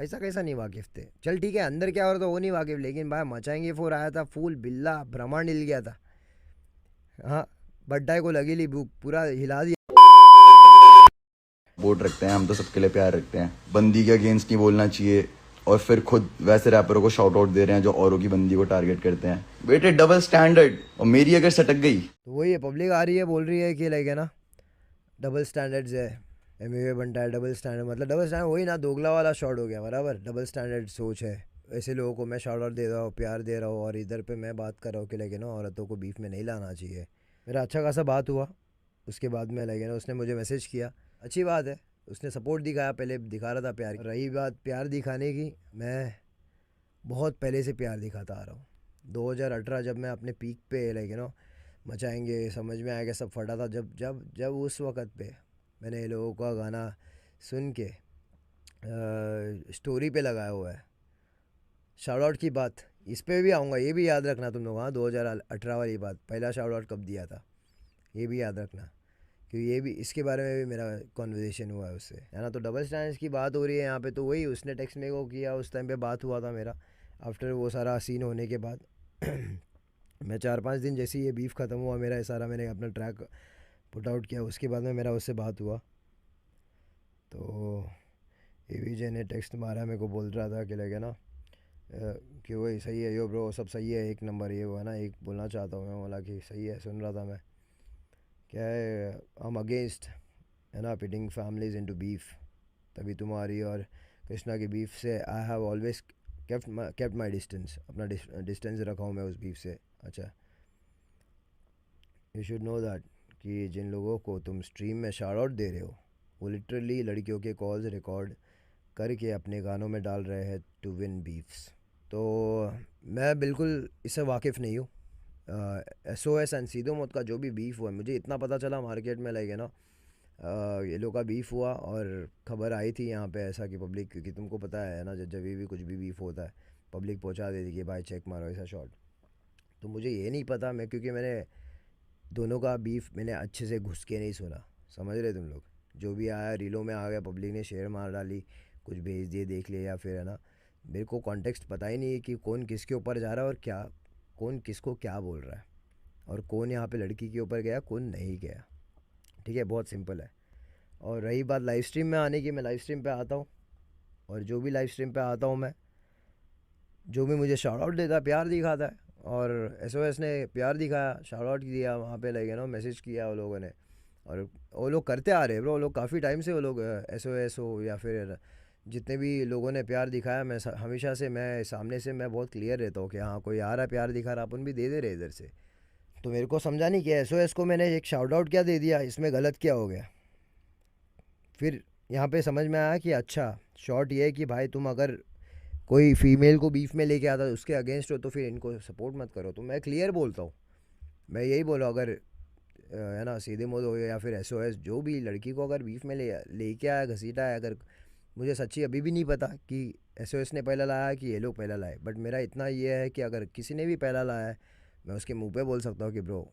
ऐसा कैसा नहीं वाकिफ थे? चल ठीक है, अंदर क्या हो रहा था वो नहीं वाकिफ, लेकिन भाई मचाएंगे फोर आया था, फूल बिल्ला ब्रह्मांड हिल गया था। हाँ, बड्डाई को लगी ली भूख, पूरा हिला दिया। वोट रखते हैं हम तो सबके लिए प्यार रखते हैं, बंदी के अगेंस्ट नहीं बोलना चाहिए। और फिर खुद वैसे रैपरों को शाउट आउट दे रहे हैं जो औरों की बंदी को टारगेट करते हैं। बेटे डबल स्टैंडर्ड, और मेरी अगर सटक गई तो वही है, पब्लिक आ रही है बोल रही है कि लाइक है ना डबल स्टैंडर्ड्स है, एमवे बनता है डबल स्टैंडर्ड, मतलब डबल स्टैंडर्ड वही ना, दोगला वाला शॉट हो गया बराबर। डबल स्टैंडर्ड सोच है। ऐसे लोगों को मैं शॉट आउट दे रहा हूँ, प्यार दे रहा हूँ, और इधर पे मैं बात कर रहा हूँ कि लाइक है ना औरतों को बीफ में नहीं लाना चाहिए। मेरा अच्छा खासा बात हुआ, उसके बाद में लाइक है ना उसने मुझे मैसेज किया, अच्छी बात है, उसने सपोर्ट दिखाया, पहले दिखा रहा था प्यार। रही बात प्यार दिखाने की, मैं बहुत पहले से प्यार दिखाता आ रहा हूँ। 2018 जब मैं अपने पीक पे लाइक मचाएंगे समझ में आएगा सब फटा था, जब जब जब उस वक़्त पे मैंने ये लोगों का गाना सुन के स्टोरी पे लगाया हुआ है। शाउट आउट की बात इस पे भी आऊँगा, ये भी याद रखना तुम लोग। हाँ, 2018 वाली बात, पहला शाउट आउट कब दिया था ये भी याद रखना, क्योंकि ये भी इसके बारे में भी मेरा कॉन्वर्जेसन हुआ है उससे, है ना। तो डबल स्टैंडर्ड्स की बात हो रही है यहाँ पे, तो वही उसने टेक्स्ट मेरे को किया, उस टाइम पे बात हुआ था मेरा। आफ्टर वो सारा सीन होने के बाद मैं 4-5 दिन जैसे ही ये बीफ ख़त्म हुआ मेरा, ये सारा मैंने अपना ट्रैक पुट आउट किया, उसके बाद में मेरा उससे बात हुआ। तो एवीजे ने टेक्स्ट मारा मेरे को, बोल रहा था कि लगे ना कि वही सही है यो ब्रो, सब सही है, एक नंबर ये वो है ना, एक बोलना चाहता हूँ मैं, बोला कि सही है, सुन रहा था मैं। क्या है, आई एम अगेंस्ट, है ना, पिटिंग फैमिलीज इनटू बीफ। तभी तुम्हारी और कृष्णा की बीफ से I have always kept my distance, अपना डिस्टेंस रखा हूँ मैं उस बीफ से। अच्छा, यू शुड नो दैट कि जिन लोगों को तुम स्ट्रीम में शाउट आउट दे रहे हो, वो लिटरली लड़कियों के कॉल्स रिकॉर्ड करके अपने गानों में डाल रहे हैं टू विन बीफ्स। तो मैं बिल्कुल इससे वाकिफ़ नहीं हूँ। एस ओ एस एंड सीधो मौत का जो भी बीफ हुआ है, मुझे इतना पता चला मार्केट में लगे ना ये लोग का बीफ हुआ, और ख़बर आई थी यहाँ पे ऐसा कि पब्लिक, क्योंकि तुमको पता है ना जब भी कुछ भी बीफ होता है पब्लिक पहुँचा देती कि भाई चेक मारो ऐसा शॉट। तो मुझे ये नहीं पता, मैं क्योंकि मैंने दोनों का बीफ मैंने अच्छे से घुस के नहीं सुना, समझ रहे तुम लोग। जो भी आया रीलों में आ गया, पब्लिक ने शेयर मार डाली, कुछ भेज दिए देख लिया, या फिर है ना, मेरे को कॉन्टेक्स्ट पता ही नहीं है कि कौन किसके ऊपर जा रहा है और क्या, कौन किसको क्या बोल रहा है, और कौन यहाँ पे लड़की के ऊपर गया कौन नहीं गया। ठीक है, बहुत सिंपल है। और रही बात लाइव स्ट्रीम में आने की, मैं लाइव स्ट्रीम पे आता हूँ, और जो भी लाइव स्ट्रीम पे आता हूँ मैं, जो भी मुझे शाउट आउट देता है प्यार दिखाता है, और एस ओ एस ने प्यार दिखाया, शाउट आउट दिया वहाँ पे लगे ना, मैसेज किया वो लोगों ने। और वो लोग करते आ रहे हैं ब्रो, वो लोग काफ़ी टाइम से, वो लोग एस ओ एस हो या फिर जितने भी लोगों ने प्यार दिखाया, मैं हमेशा से मैं सामने से मैं बहुत क्लियर रहता हूँ कि हाँ कोई आ रहा है प्यार दिखा रहा, अपन भी दे दे रहे इधर से। तो मेरे को समझा नहीं कि एस ओ एस को मैंने एक शाउट आउट क्या दे दिया, इसमें गलत क्या हो गया। फिर यहाँ पे समझ में आया कि अच्छा, शॉर्ट ये है कि भाई तुम अगर कोई फीमेल को बीफ में लेके आता है उसके अगेंस्ट हो तो फिर इनको सपोर्ट मत करो। तो मैं क्लियर बोलता हूँ, मैं यही बोला, अगर है ना सीधे मोद हो या फिर एस ओ एस, जो भी लड़की को अगर बीफ में लेके आया घसीटा है, अगर मुझे सच्ची अभी भी नहीं पता कि एस ओ एस ने पहला लाया कि ये लोग पहला लाए, बट मेरा इतना ये है कि अगर किसी ने भी पहला लाया है, मैं उसके मुंह पे बोल सकता हूँ कि ब्रो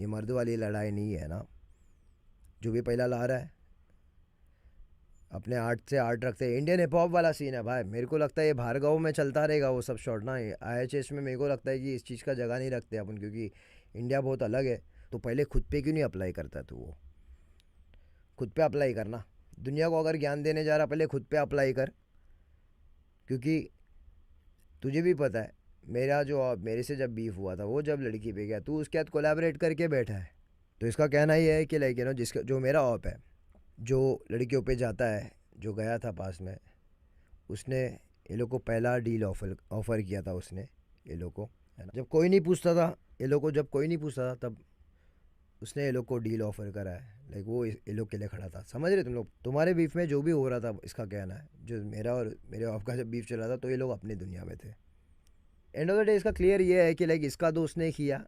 ये मर्द वाली लड़ाई नहीं है ना, जो भी पहला ला रहा है अपने आर्ट से आर्ट रखते हैं। इंडियन हिप हॉप वाला सीन है भाई, मेरे को लगता है ये भार्गव में चलता रहेगा वो सब शॉट ना, आई एच एस में मेरे को लगता है कि इस चीज़ का जगह नहीं रखते अपन, क्योंकि इंडिया बहुत अलग है। तो पहले खुद पे क्यों नहीं अप्लाई करता तू, वो खुद पे अप्लाई करना। दुनिया को अगर ज्ञान देने जा रहा पहले खुद पे अप्लाई कर, क्योंकि तुझे भी पता है मेरा जो मेरे से जब बीफ हुआ था वो जब लड़की पे गया, तू उसके साथ कोलैबोरेट करके बैठा है। तो इसका कहना ये है कि लाइक जिसका जो मेरा ऑप है, जो लड़कियों पे जाता है, जो गया था पास में, उसने ये लोग को पहला डील ऑफर ऑफ़र किया था उसने, ये लोग को, है ना, जब कोई नहीं पूछता था, ये लोग को जब कोई नहीं पूछता था तब उसने ये लोग को डील ऑफर करा है। लाइक वो ये लोग के लिए खड़ा था, समझ रहे तुम लोग। तुम्हारे बीफ में जो भी हो रहा था, इसका कहना है जो मेरा और मेरे ऑफ का जब बीफ चल रहा था, तो ये लोग अपनी दुनिया में थे। एंड ऑफ द डे इसका क्लियर ये है कि लाइक इसका दोस्त ने किया,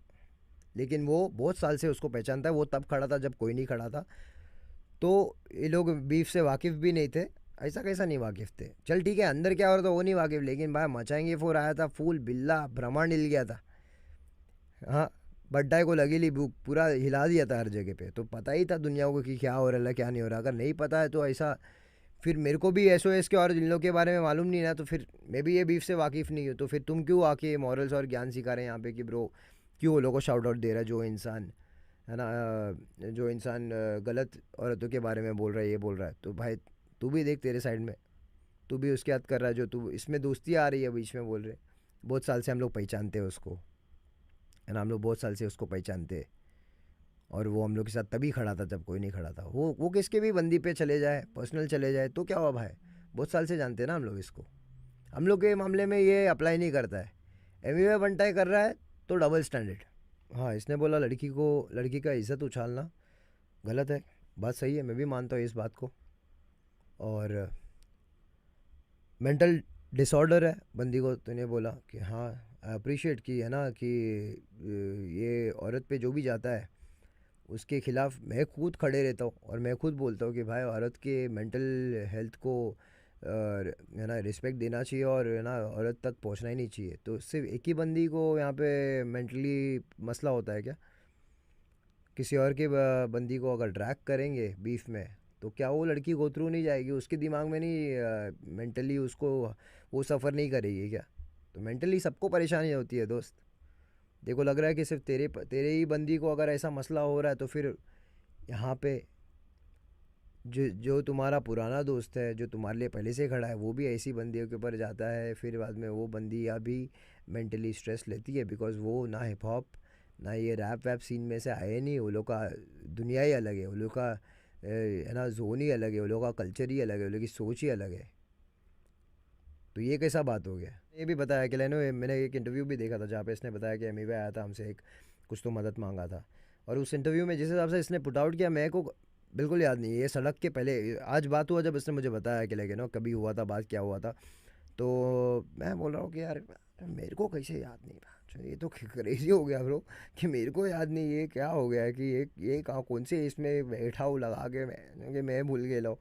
लेकिन वो बहुत साल से उसको पहचानता है, वो तब खड़ा था जब कोई नहीं खड़ा था। तो ये लोग बीफ से वाकिफ़ भी नहीं थे, ऐसा कैसा नहीं वाकिफ़ थे? चल ठीक है, अंदर क्या हो रहा था वो नहीं वाकिफ़, लेकिन भाई मचाएंगे फोर आया था, फूल बिल्ला ब्रह्मांड हिल गया था। हाँ, बड्डाई को लगी ली भूख, पूरा हिला दिया था हर जगह पे। तो पता ही था दुनिया को कि क्या हो रहा है क्या नहीं हो रहा। अगर नहीं पता है तो ऐसा फिर मेरे को भी एसओएस के और इन लोग के बारे में मालूम नहीं ना, तो फिर मैं भी ये बीफ से वाकिफ़ नहीं हूँ, तो फिर तुम क्यों आके मॉरल्स और ज्ञान सिखा रहे हैं यहाँ पे कि ब्रो क्यों वो लोगों को शाउट आउट दे रहा है, जो इंसान है ना, जो इंसान गलत औरतों के बारे में बोल रहा है, ये बोल रहा है, तो भाई तू भी देख तेरे साइड में, तू भी उसके हद कर रहा है, जो तू इसमें दोस्ती आ रही है बीच में बोल रहे। बहुत साल से हम लोग पहचानते हैं उसको, है ना, हम लोग बहुत साल से उसको पहचानते हैं, और वो हम लोग के साथ तभी खड़ा था जब कोई नहीं खड़ा था। वो किसके भी बंदी पे चले जाए, पर्सनल चले जाए तो क्या हुआ भाई, बहुत साल से जानते हैं ना हम लोग इसको। हम लोग के मामले में ये अप्लाई नहीं करता है। एमवे बनटाई कर रहा है तो डबल स्टैंडर्ड। हाँ, इसने बोला लड़की का इज्जत उछालना गलत है, बात सही है, मैं भी मानता हूँ इस बात को। और मेंटल डिसऑर्डर है बंदी को, तूने बोला कि हाँ अप्रिशिएट की है ना कि ये औरत पे जो भी जाता है उसके खिलाफ मैं खुद खड़े रहता हूँ, और मैं खुद बोलता हूँ कि भाई औरत के मेंटल हेल्थ को है ना रिस्पेक्ट देना चाहिए, और है ना औरत तक पहुँचना ही नहीं चाहिए। तो सिर्फ एक ही बंदी को यहाँ पे मेंटली मसला होता है क्या? किसी और के बंदी को अगर ड्रैग करेंगे बीफ में, तो क्या वो लड़की गो थ्रू नहीं जाएगी? उसके दिमाग में नहीं मेंटली उसको वो सफ़र नहीं करेगी क्या? तो मेंटली सबको परेशानी होती है दोस्त। देखो लग रहा है कि सिर्फ तेरे ही बंदी को अगर ऐसा मसला हो रहा है, तो फिर यहाँ पे जो तुम्हारा पुराना दोस्त है, जो तुम्हारे लिए पहले से खड़ा है, वो भी ऐसी बंदियों के ऊपर जाता है, फिर बाद में वो बंदियाँ भी मेंटली स्ट्रेस लेती है, बिकॉज वो ना हिप हॉप ना ये रैप वैप सीन में से आए नहीं। वो लोग का दुनिया ही अलग है, वो लोग का है ना जोन ही अलग है, वो लोग का कल्चर ही अलग है, वो लोग की सोच ही अलग है। तो ये कैसा बात हो गया? ये भी बताया कि लेनो, मैंने एक इंटरव्यू भी देखा था जहाँ पे इसने बताया कि एमिवे आया था हमसे, एक कुछ तो मदद मांगा था, और उस इंटरव्यू में जिस हिसाब से इसने पुट आउट किया, मेरे को बिल्कुल याद नहीं। ये सड़क के पहले आज बात हुआ जब इसने मुझे बताया कि लेकिन कभी हुआ था बात, क्या हुआ था। तो मैं बोल रहा हूँ कि यार मेरे को कैसे याद नहीं था, ये तो क्रेजी हो गया ब्रो कि मेरे को याद नहीं, ये क्या हो गया है कि ये कहाँ कौन से इसमें बैठा हूँ लगा के मैं कि मैं भूल गया लो।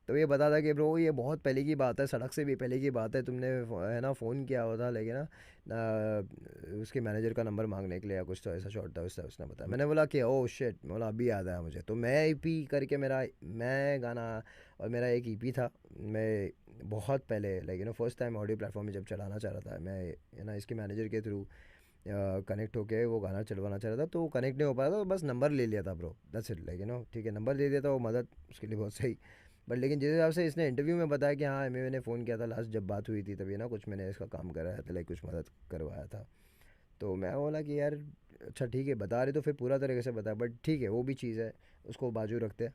तो ये बता था कि ब्रो ये बहुत पहले की बात है, सड़क से भी पहले की बात है, तुमने है ना फ़ोन किया हुआ था, लेकिन उसके मैनेजर का नंबर मांगने के लिए या कुछ तो ऐसा शॉर्ट था उससे, उसने बताया। मैंने बोला कि ओह शिट, बोला अभी याद आया मुझे। तो मैं ईपी करके मेरा मैं गाना, और मेरा एक ईपी था, मैं बहुत पहले like first time audio platform में जब चलाना चाह रहा था, मैं है ना इसके मैनेजर के थ्रू कनेक्ट होके वो गाना चलवाना चाह रहा था, तो कनेक्ट नहीं हो पा रहा था, तो बस नंबर ले लिया था ब्रो, दैट्स इट। लाइक ठीक है, नंबर दे दिया था, वो मदद उसके लिए बहुत सही। बट लेकिन जिस हिसाब से इसने इंटरव्यू में बताया कि हाँ मैंने फ़ोन किया था लास्ट जब बात हुई थी, तभी ना कुछ मैंने इसका काम कराया था, लाइक कुछ मदद करवाया था। तो मैं बोला कि यार अच्छा ठीक है, बता रहे तो फिर पूरा तरीके से बता, बट ठीक है वो भी चीज़ है, उसको बाजू रखते हैं।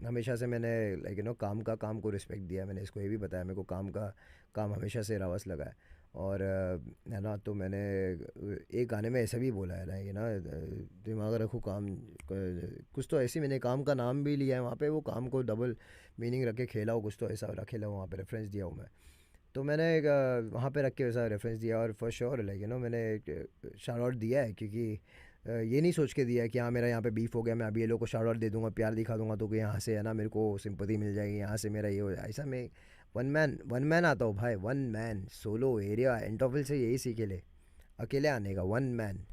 हमेशा से मैंने लाइक काम को रिस्पेक्ट दिया, मैंने इसको ये भी बताया मेरे को काम हमेशा से रावस लगा है। और है ना, तो मैंने एक गाने में ऐसा भी बोला है ना दिमाग रखो काम कुछ तो ऐसी, मैंने काम का नाम भी लिया है वहाँ पे, वो काम को डबल मीनिंग रख के खेला हो, कुछ तो ऐसा रखेला वहाँ पे रेफरेंस दिया हूँ मैं। तो मैंने एक वहाँ पे रख के वैसा रेफरेंस दिया, और फॉर श्योर लाइक मैंने एक शाउट आउट दिया है, क्योंकि ये नहीं सोच के दिया है कि हाँ मेरा यहाँ पे बीफ हो गया, मैं अभी ये लोग को शाउट आउट दे दूंगा, प्यार दिखा दूंगा, तो कि यहाँ से है ना मेरे को सिंपैथी मिल जाएगी, यहाँ से मेरा ये हो जाए, ऐसा मैं वन मैन आता हूँ भाई, वन मैन सोलो एरिया एंटोफिल से यही सीखे ले, अकेले आने का, वन मैन,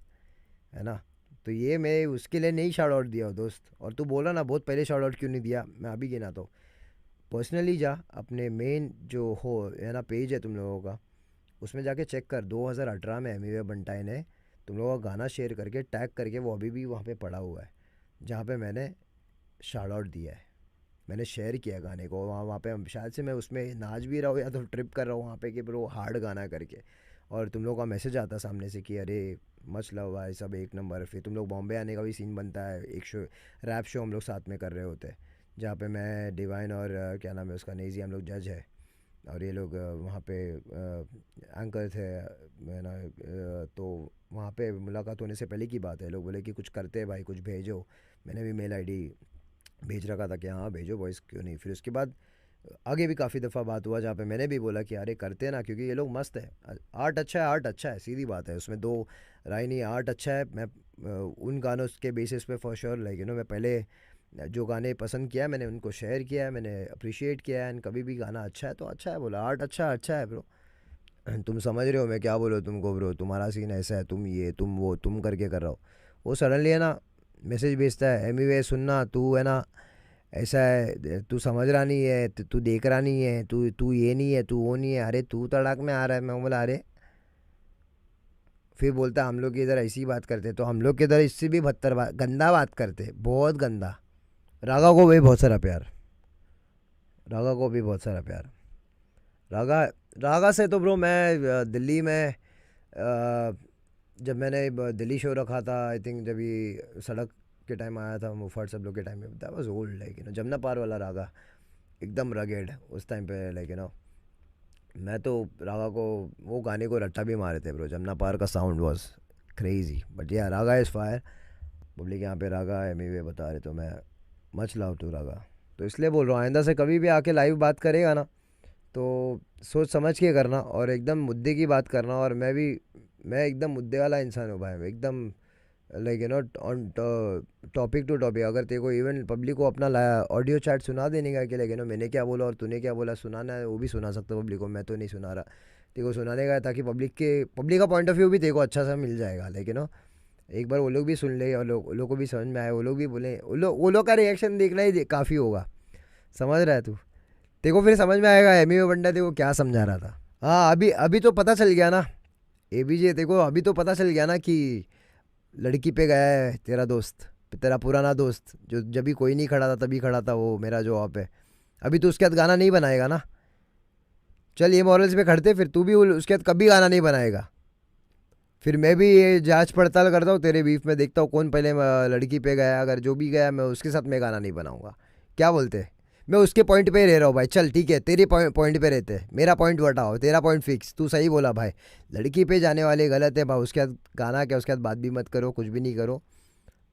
है ना। तो ये मैं उसके लिए नहीं शाउट आउट दिया हो दोस्त। और तू बोला ना बहुत पहले शाउट आउट क्यों नहीं दिया, मैं अभी गिनाता हूँ। पर्सनली जा अपने मेन जो हो है ना पेज है तुम लोगों का, उसमें जाके चेक कर, 2018 में एमिवे बंटाई ने तुम लोगों का गाना शेयर करके टैग करके, वो अभी भी वहाँ पे पड़ा हुआ है जहाँ पे मैंने शाउट आउट दिया है, मैंने शेयर किया गाने को वहाँ वहाँ पे। शायद से मैं उसमें नाच भी रहा हूँ या तो ट्रिप कर रहा हूँ वहाँ पे कि ब्रो हार्ड गाना करके, और तुम लोगों का मैसेज आता सामने से कि अरे मच लव भाई सब एक नंबर। फिर तुम लोग बॉम्बे आने का भी सीन बनता है, एक शो रैप शो हम लोग साथ में कर रहे होते हैं, जहाँ पे मैं डिवाइन और क्या नाम है उसका नेजी, हम लोग जज है, और ये लोग वहाँ पे एंकर थे, है ना। तो वहाँ पे मुलाकात होने से पहले की बात है, लोग बोले कि कुछ करते हैं भाई, कुछ भेजो। मैंने भी मेल आईडी भेज रखा था कि हाँ भेजो वॉइस, क्यों नहीं। फिर उसके बाद आगे भी काफ़ी दफ़ा बात हुआ जहाँ पे मैंने भी बोला कि अरे करते हैं ना, क्योंकि ये लोग मस्त है, आर्ट अच्छा है, आर्ट अच्छा है, सीधी बात है, उसमें दो राय नहीं, आर्ट अच्छा है। मैं उन गानों के बेसिस पे फॉर श्योर लाइक मैं पहले जो गाने पसंद किया है मैंने उनको शेयर किया है, मैंने अप्रिशिएट किया है, एंड कभी भी गाना अच्छा है तो अच्छा है बोला, आर्ट अच्छा अच्छा है ब्रो। तुम समझ रहे हो मैं क्या बोलो तुमको ब्रो, तुम्हारा सीन ऐसा है, तुम ये तुम वो तुम करके कर रहा हो। वो सडनली है ना मैसेज भेजता है, एमी वे सुनना तू है ना, ऐसा है, तू समझ रहा नहीं है, तू देख रहा नहीं है, तू तू ये नहीं है, तू वो नहीं है, अरे तू तड़ाक में आ रहा है। मैं बोला अरे, फिर बोलता हम लोग की इधर ऐसी बात करते, तो हम लोग के इधर इससे भी बदतर बात, गंदा बात करते, बहुत गंदा। रागा को भी बहुत सारा प्यार, रागा को भी बहुत सारा प्यार। रागा, रागा से तो ब्रो मैं दिल्ली में जब मैंने दिल्ली शो रखा था, आई थिंक जब ये सड़क के टाइम आया था, मुफाट सब लोग के टाइम में, that was old, like Jamuna पार वाला रागा, एकदम रगेड उस टाइम पे, लाइक मैं तो रागा को, वो गाने को रट्टा भी मारे थे ब्रो। जमुना पार का साउंड वाज क्रेजी, बट या रागा इज़ फायर। पब्लिक यहाँ पे रागा एम वे बता रहे, तो मैं मच लव टू रागा। तो इसलिए बोल रहा हूँ, आइंदा से कभी भी आके लाइव बात करेगा ना, तो सोच समझ के करना और एकदम मुद्दे की बात करना। और मैं एकदम मुद्दे वाला इंसान हूँ भाई, एकदम like on topic to topic. अगर तेरे को इवन पब्लिक को अपना ऑडियो चैट सुना देने का कि लाइक मैंने क्या बोला और तूने क्या बोला सुनाना है, वो भी सुना सकता है पब्लिक को। मैं तो नहीं सुना रहा, तेरे को सुनाने का है, ताकि पब्लिक का पॉइंट ऑफ व्यू भी तेरे को अच्छा सा मिल जाएगा। लेकिन एक बार वो लोग भी सुन ले और वो लोग को भी समझ में आए, वो लोग भी बोले, वो लोग का रिएक्शन देखना ही काफ़ी होगा। समझ रहा है तू? तेरे को फिर समझ में आएगा एमी बंडा तेरे को क्या समझा रहा था। हाँ, अभी अभी तो पता चल गया ना एबीजे, तेरे को अभी तो पता चल गया ना कि लड़की पे गया है तेरा दोस्त, तेरा पुराना दोस्त, जो जब भी कोई नहीं खड़ा था तभी खड़ा था, वो मेरा जो ऑप है। अभी तो उसके बाद गाना नहीं बनाएगा ना। चल ये मॉरल्स पे खड़ते, फिर तू भी उसके बाद कभी गाना नहीं बनाएगा। फिर मैं भी ये जांच पड़ताल करता हूँ तेरे बीफ में, देखता हूँ कौन पहले लड़की पे गया, अगर जो भी गया मैं उसके साथ मैं गाना नहीं बनाऊंगा। क्या बोलते हैं? मैं उसके पॉइंट पे ही रह रहा हूँ भाई। चल ठीक है, तेरे पॉइंट पे रहते हैं, मेरा पॉइंट बताओ, तेरा पॉइंट फिक्स। तू सही बोला भाई, लड़की पे जाने वाले गलत है भाई। उसके बाद गाना क्या, उसके बाद बात भी मत करो, कुछ भी नहीं करो।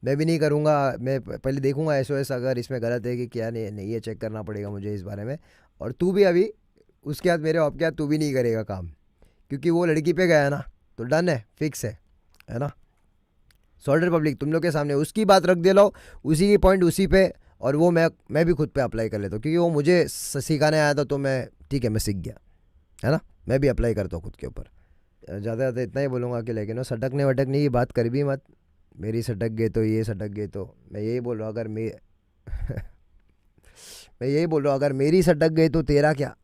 मैं भी नहीं करूँगा। मैं पहले देखूंगा एसओएस अगर इसमें गलत है कि क्या, नहीं नहीं है, चेक करना पड़ेगा मुझे इस बारे में। और तू भी अभी उसके बाद मेरे ऑप के बाद तू भी नहीं करेगा काम, क्योंकि वो लड़की पे गया ना, तो डन है, फिक्स है ना। सॉल्डर पब्लिक तुम लोग के सामने उसकी बात रख दे लो, उसी की पॉइंट उसी पे। और वो मैं भी खुद पे अप्लाई कर लेता हूँ, क्योंकि वो मुझे सिखाने आया था, तो मैं ठीक है, मैं सीख गया, है ना। मैं भी अप्लाई करता हूँ खुद के ऊपर। ज़्यादा ज़्यादा इतना ही बोलूँगा कि लेकिन सटकने वटकने की बात कर भी मत। मेरी सटक गए तो ये सटक गए, तो मैं यही बोल रहा हूँ, अगर मैं मैं यही बोल रहा हूँ, अगर मेरी सटक गई तो तेरा क्या।